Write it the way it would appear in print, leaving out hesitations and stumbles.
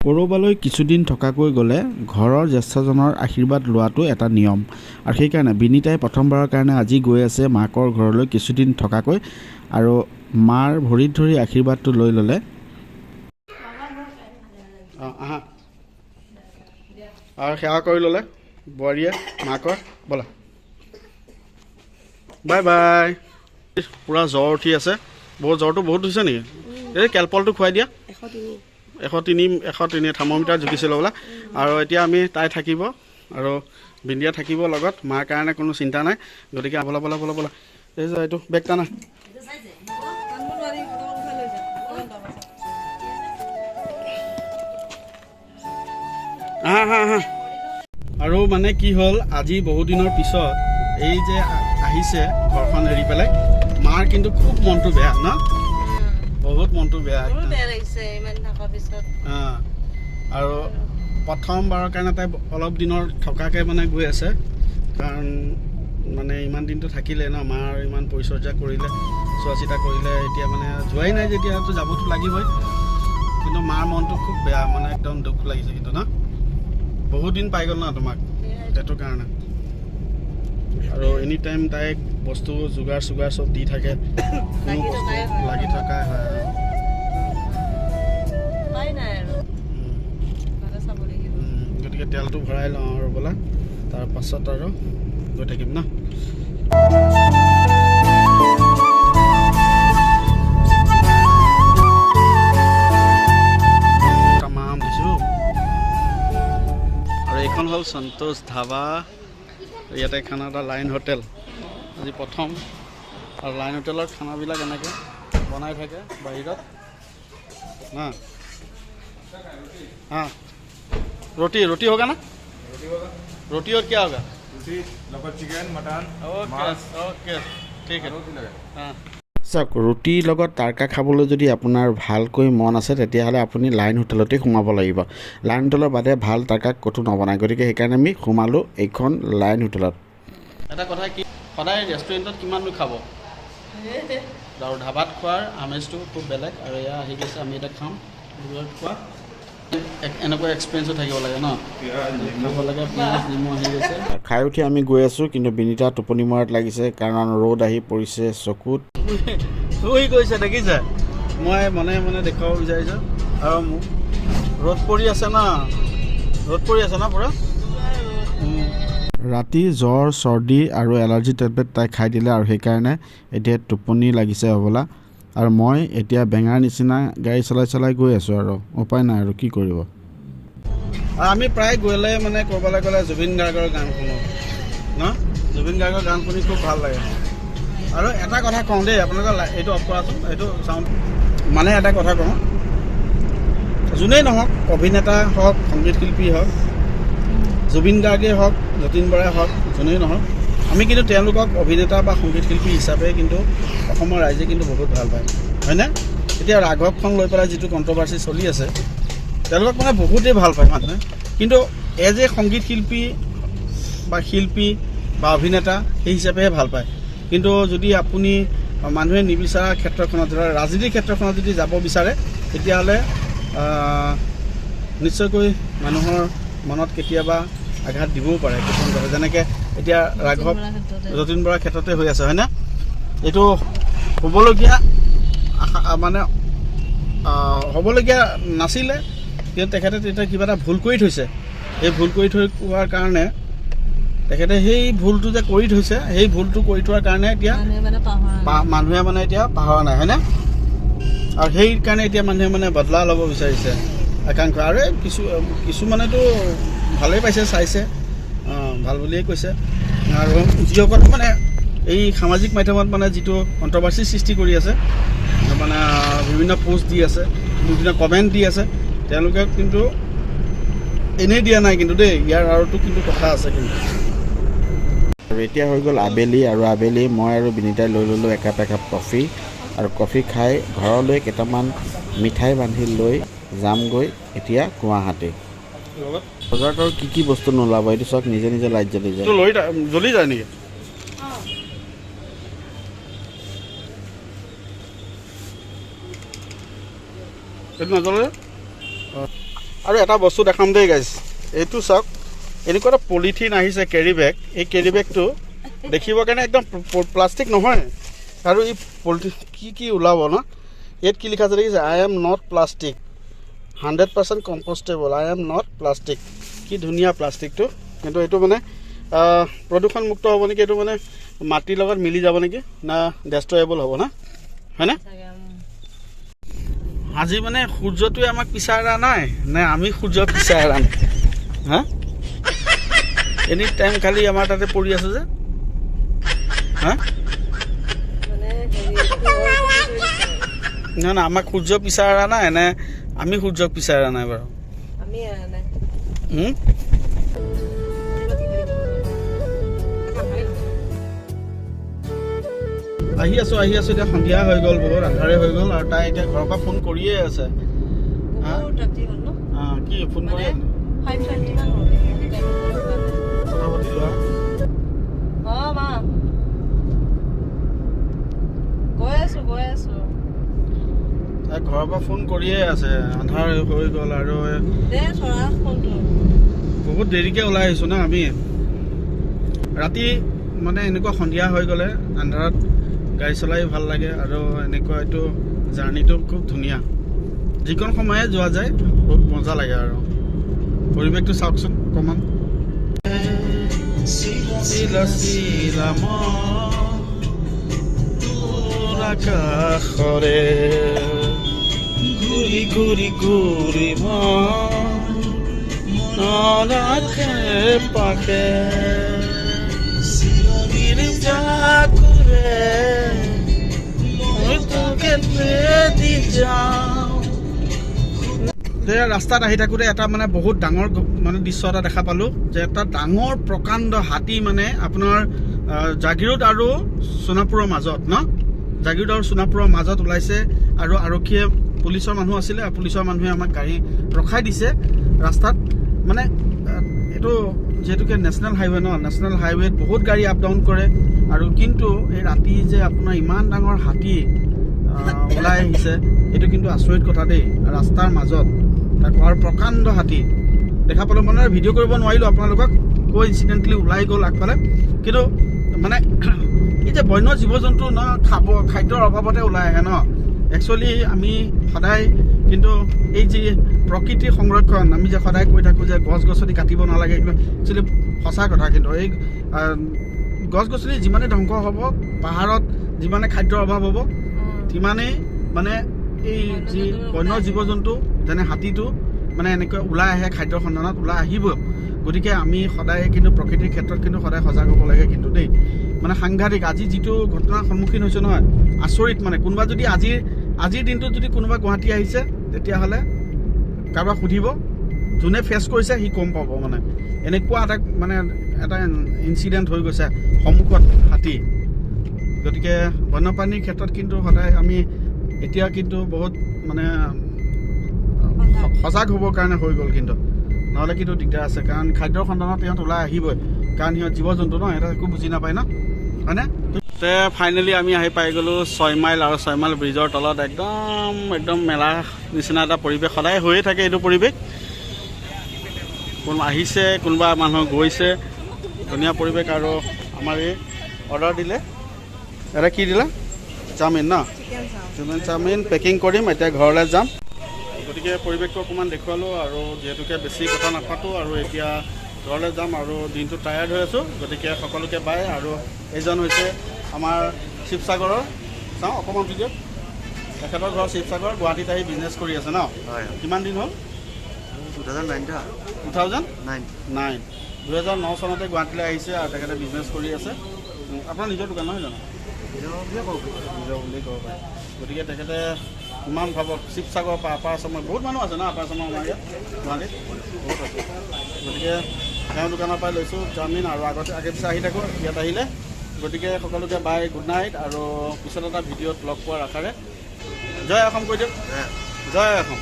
কৰবালৈ কিছুদিন থকাকৈ গ'লে ঘৰৰ জ্যেষ্ঠজনৰ আশীৰ্বাদ লোৱাটো এটা নিয়ম আৰু সেইকাৰণে বিনীতাই প্ৰথমবাৰৰ কাৰণে আজি গৈ আছে মাকৰ ঘৰলৈ কিছুদিন থকাকৈ আৰু মাৰ ভৰিত ধৰি আশীৰ্বাদটো লৈ ল'লে। আৰু সেৱা কৰি ল'লে বোৱাৰীয়ে মাকৰ। ব'লা, বাই বাই। পূৰা জ্বৰ উঠি আছে, জ্বৰটো বহুত হৈছে নেকি? এই কেলপলটো খুৱাই দিয়া। 103 থাৰ্মোমিটাৰ জুখিছিলোঁ বোলা। আৰু এতিয়া আমি তাই থাকিব আৰু বিন্দিয়া থাকিব লগত, মাৰ কাৰণে কোনো চিন্তা নাই। গতিকে বলা বলা বলা বলা, এই যে এইটো বেগ টানা। আৰু মানে কি হ'ল, আজি বহুদিনৰ পিছত এই যে আহিছে ঘৰখন এৰি পেলাই, মাৰ কিন্তু খুব মনটো বেয়া ন? বহুত মনটো বেয়া আৰু প্ৰথমবাৰৰ কাৰণে তাই অলপ দিনৰ থকাকৈ মানে গৈ আছে। কাৰণ মানে ইমান দিনটো থাকিলে ন, মাৰ ইমান পৰিচৰ্যা কৰিলে, চোৱা চিতা কৰিলে। এতিয়া মানে যোৱাই নাই যেতিয়াতো যাবতো লাগিবই। কিন্তু মাৰ মনটো খুব বেয়া, মানে একদম দুখ লাগিছে কিন্তু ন? বহুত দিন পাই গ'ল ন তোমাক, সেইটো কাৰণে। আৰু এনি টাইম তাইক বস্তু যোগাৰ চোগাৰ চব দি থাকে, কোনো বস্তু লাগি থকাই হয়। গতিকে তেলটো ভৰাই লওঁ আৰু বোলা, তাৰপাছত আৰু গৈ থাকিম ন। তামাম দিছোঁ। আৰু এইখন হ'ল সন্তোষ ধাবা। ইয়াতে খানা এটা লাইন হোটেল আজি প্ৰথম। আৰু লাইন হোটেলৰ খানাবিলাক এনেকৈ বনাই থাকে বাহিৰত না। हाँ, रोटी रोटी होगा ना? रोटी और क्या होगा? रोटी लगभग चिकन मटन। ओके ओके, ठीक है। हाँ, চাওক, ৰুটিৰ লগত তাৰকা খাবলৈ যদি আপোনাৰ ভালকৈ মন আছে তেতিয়াহ'লে আপুনি লাইন হোটেলতেই সোমাব লাগিব। লাইন হোটেলৰ বাদে ভাল তাৰকা ক'তো নবনায়। গতিকে সেইকাৰণে আমি সোমালোঁ এইখন লাইন হোটেলত। এটা কথা কি, সদায় ৰেষ্টুৰেণ্টত কিমাননো খাব, আৰু ধাবাত খোৱাৰ আমেজটো খুব বেলেগ। আৰু এয়া আহি গৈছে, আমি এতিয়া খাম। খোৱা এনেকুৱা এক্সপিৰিয়েঞ্চো থাকিব লাগে ন, খাব লাগে। পিঁয়াজ নেমু আহি গৈছে। খাই উঠি আমি গৈ আছোঁ, কিন্তু বিনীতা টোপনি মৰাত লাগিছে, কাৰণ ৰ'দ আহি পৰিছে চকুত। শুই গৈছে, দেখিছে? মই মনে মনে দেখুৱাব বিচাৰিছোঁ। আৰু ৰ'দ পৰি আছে না, ৰ'দ পৰি আছে না পূৰা। ৰাতি জ্বৰ চৰ্দি আৰু এলাৰ্জি টেবলেট তাই খাই দিলে, আৰু সেইকাৰণে এতিয়া টোপনি লাগিছে হ'বলা। আৰু মই এতিয়া বেঙাৰ নিচিনা গাড়ী চলাই চলাই গৈ আছোঁ, আৰু উপায় নাই আৰু কি কৰিব। আমি প্ৰায় গ'লে মানে ক'ৰবালৈ গ'লে জুবিন গাৰ্গৰ গান শুনো ন। জুবিন গাৰ্গৰ গান শুনি খুব ভাল লাগে। আৰু এটা কথা কওঁ দেই, আপোনালোকে এইটো অফ কৰাচোন, এইটো চাউণ্ড। মানে এটা কথা কওঁ, যোনেই নহওক, অভিনেতা হওক, সংগীত শিল্পী হওক, জুবিন গাৰ্গেই হওক, যতীন বৰাই হওক, যোনেই নহওক, আমি কিন্তু তেওঁলোকক অভিনেতা বা সংগীত শিল্পী হিচাপে কিন্তু অসমৰ ৰাইজে কিন্তু বহুত ভাল পায়, হয়নে? এতিয়া ৰাঘৱখন লৈ পেলাই যিটো কণ্ট্ৰভাৰ্চি চলি আছে, তেওঁলোকক মানে বহুতেই ভাল পায় মানুহে। কিন্তু এজ এ সংগীত শিল্পী বা শিল্পী বা অভিনেতা সেই হিচাপেহে ভাল পায়। কিন্তু যদি আপুনি মানুহে নিবিচাৰা ক্ষেত্ৰখনত, ধৰা ৰাজনীতিৰ ক্ষেত্ৰখনত যদি যাব বিচাৰে, তেতিয়াহ'লে নিশ্চয়কৈ মানুহৰ মনত কেতিয়াবা আঘাত দিবও পাৰে কিছুমান কথা। যেনেকৈ এতিয়া ৰাঘৱ যতীন বৰাৰ ক্ষেত্ৰতে হৈ আছে, হয়নে? এইটো হ'বলগীয়া মানে হ'বলগীয়া নাছিলে, কিন্তু তেখেতে তেতিয়া কিবা এটা ভুল কৰি থৈছে। সেই ভুল কৰি থোৱাৰ কাৰণে তেখেতে সেই ভুলটো যে কৰি থৈছে, সেই ভুলটো কৰি থোৱাৰ কাৰণে এতিয়া মানুহে মানে এতিয়া পাহৰা নাই, হয়নে? আৰু সেইকাৰণে এতিয়া মানুহে মানে বদলা ল'ব বিচাৰিছে, আকাংক্ষা। আৰু কিছুমানেতো ভালেই পাইছে, চাইছে, ভাল বুলিয়েই কৈছে। আৰু যিসকল মানে এই সামাজিক মাধ্যমত মানে যিটো কণ্ট্ৰভাৰ্চি সৃষ্টি কৰি আছে, মানে বিভিন্ন পোষ্ট দি আছে, বিভিন্ন কমেণ্ট দি আছে, তেওঁলোকে কিন্তু এনেই দিয়া নাই কিন্তু দেই, ইয়াৰ আৰুতো কিন্তু কথা আছে কিন্তু। আৰু এতিয়া হৈ গ'ল আবেলি, আৰু আবেলি মই আৰু বিনীতাই লৈ ল'লোঁ একাপ কফি। আৰু কফি খাই ঘৰলৈ কেইটামান মিঠাই বান্ধি লৈ যামগৈ এতিয়া গুৱাহাটী। বজাৰত আৰু কি বস্তু নোলাব, এইটো চাওক, নিজে নিজে লাইট জ্বলি যায়। জ্বলি যায় নেকি? এইটো নজ্বলে। আৰু এটা বস্তু দেখাম দেই গাইজ, এইটো চাওক, এনেকুৱা এটা পলিথিন আহিছে কেৰি বেগ। এই কেৰি বেগটো দেখিবৰ কাৰণে একদম প্লাষ্টিক নহয়, আৰু এই পলিথিন কি ওলাব ন, ইয়াত কি লিখা আছে দেখিছে, I am not plastic, 100% compostable, I am not plastic. কি ধুনীয়া প্লাষ্টিকটো, কিন্তু এইটো মানে প্ৰদূষণমুক্ত হ'ব নেকি, এইটো মানে মাটিৰ লগত মিলি যাব নেকি, না ডেষ্ট্ৰয়েবল হ'ব না, হয়নে? আজি মানে সূৰ্যটোৱে আমাক পিছা এৰা নাই নে আমি সূৰ্য পিছা এৰা নাই? হা, এনি টাইম খালি আমাৰ তাতে পৰি আছে যে, হা না না, আমাক সূৰ্য পিছা এৰা নাই নে আমি সূৰ্যক পিছা এৰা নাই বাৰু? আহি আছো এতিয়া সন্ধিয়া হৈ গ'ল, বহুত আন্ধাৰে হৈ গ'ল, আৰু তাই এতিয়া ঘৰৰ পৰা ফোন কৰিয়ে আছে। কি ফোন কৰি তাই ঘৰৰ পৰা ফোন কৰিয়ে আছে, আন্ধাৰ হৈ গ'ল, আৰু বহুত দেৰিকে ওলাই আহিছো না আমি। ৰাতি মানে এনেকুৱা সন্ধিয়া হৈ গ'লে আন্ধাৰত গাড়ী চলাই ভাল লাগে, আৰু এনেকুৱা এইটো জাৰ্ণিটো খুব ধুনীয়া, যিকোন সময়ে যোৱা যায় বহুত মজা লাগে। আৰু পৰিৱেশটো চাওকচোন অকণমান, আকাশৰে ঘূৰি ঘূৰি ঘূৰি মনকে পাকে ৰাস্তাত আহি থাকোঁতে এটা মানে বহুত ডাঙৰ মানে দৃশ্য এটা দেখা পালোঁ, যে এটা ডাঙৰ প্ৰকাণ্ড হাতী মানে আপোনাৰ জাগিৰোড আৰু সোণাপুৰৰ মাজত ন, জাগিৰোড আৰু সোণাপুৰৰ মাজত ওলাইছে, আৰু আৰক্ষীয়ে পুলিচৰ মানুহ আছিলে, পুলিচৰ মানুহে আমাক গাড়ী ৰখাই দিছে ৰাস্তাত। মানে এইটো যিহেতুকে নেশ্যনেল হাইৱে ন, নেশ্যনেল হাইৱেত বহুত গাড়ী আপ ডাউন কৰে, আৰু কিন্তু এই ৰাতি যে আপোনাৰ ইমান ডাঙৰ হাতী ওলাই আহিছে, এইটো কিন্তু আচৰিত কথা দেই। ৰাস্তাৰ মাজত আৰু প্ৰকাণ্ড হাতী দেখা পালোঁ, মানে ভিডিঅ' কৰিব নোৱাৰিলোঁ আপোনালোকক, কৈ ইনচিডেণ্টলি ওলাই গ'ল আগফালে। কিন্তু মানে এই যে বন্য জীৱ জন্তু ন, খাদ্যৰ অভাৱতে ওলাই আহে ন। একচুৱেলি আমি সদায় কিন্তু এই যি প্ৰকৃতিৰ সংৰক্ষণ, আমি যে সদায় কৈ থাকোঁ যে গছ গছনি কাটিব নালাগে, কিন্তু একচুৱেলি সঁচা কথা। কিন্তু এই গছ গছনি যিমানে ধ্বংস হ'ব, পাহাৰত যিমানে খাদ্যৰ অভাৱ হ'ব, সিমানেই মানে এই যি বন্য জীৱ জন্তু যেনে হাতীটো মানে এনেকৈ ওলাই আহে, খাদ্যৰ সন্ধানত ওলাই আহিব। গতিকে আমি সদায় কিন্তু প্ৰকৃতিৰ ক্ষেত্ৰত কিন্তু সদায় সজাগ হ'ব লাগে কিন্তু দেই। মানে সাংঘাতিক, আজি যিটো ঘটনাৰ সন্মুখীন হৈছে নহয়, আচৰিত। মানে কোনোবা যদি আজিৰ দিনটোত যদি কোনোবা গুৱাহাটী আহিছে, তেতিয়াহ'লে কাৰোবাক সুধিব, যোনে ফেচ কৰিছে সি গম পাব। মানে এনেকুৱা এটা ইনচিডেণ্ট হৈ গৈছে সন্মুখত হাতী। গতিকে বন্যপ্ৰাণীৰ ক্ষেত্ৰত কিন্তু সদায় আমি এতিয়া কিন্তু বহুত মানে সজাগ হ'বৰ কাৰণে হৈ গ'ল, কিন্তু নহ'লে কিন্তু দিগদাৰ আছে। কাৰণ খাদ্যৰ সন্ধানত সিহঁত ওলাই আহিবই, কাৰণ সিহঁত জীৱ জন্তু ন, সিহঁতে একো বুজি নাপায় ন, হয়নে? তে ফাইনেলি আমি আহি পাই গ'লোঁ 6 মাইল, আৰু 6 মাইল ব্ৰিজৰ তলত একদম মেলা নিচিনা এটা পৰিৱেশ সদায় হৈয়ে থাকে। এইটো পৰিৱেশ কোনোবা আহিছে, কোনোবা মানুহ গৈছে, ধুনীয়া পৰিৱেশ। আৰু আমাৰ এই অৰ্ডাৰ দিলে, এটা কি দিলা? চাওমিন ন, চাওমিন পেকিং কৰিম, এতিয়া ঘৰলৈ যাম। গতিকে পৰিৱেশটো অকণমান দেখুৱালোঁ, আৰু যিহেতুকে বেছি কথা নাপাতোঁ, আৰু এতিয়া ঘৰলৈ যাম, আৰু দিনটো টায়াৰ্ড হৈ আছোঁ। গতিকে সকলোকে বাই। আৰু এইজন হৈছে আমাৰ শিৱসাগৰৰ, চাওঁ অকণমান ভিডিঅ'ত, তেখেতৰ ঘৰ শিৱসাগৰ, গুৱাহাটীত আহি বিজনেছ কৰি আছে ন? হয়। কিমান দিন হ'ল? 2009 চনতে গুৱাহাটীলৈ আহিছে, আৰু তেখেতে বিজনেছ কৰি আছে। আপোনাৰ নিজৰ দোকান নহয় জানো? নিজৰ বুলিয়ে ক'ব পাৰে। গতিকে তেখেতে ইমান ভাবক, শিৱসাগৰৰ পৰা আপাৰ আচামৰ বহুত মানুহ আছে ন, আপাৰ আচামৰ আমাৰ ইয়াত গুৱাহাটীত বহুত আছে। গতিকে তেওঁৰ দোকানৰ পৰাই লৈছোঁ চাওমিন, আৰু আগে পিছে আহি থাকোঁ ইয়াত আহিলে। গতিকে সকলোকে বাই, গুড নাইট, আৰু পিছত এটা ভিডিঅ'ত লগ পোৱাৰ আশাৰে জয় অসম কৈ দিয়ক। জয় অসম।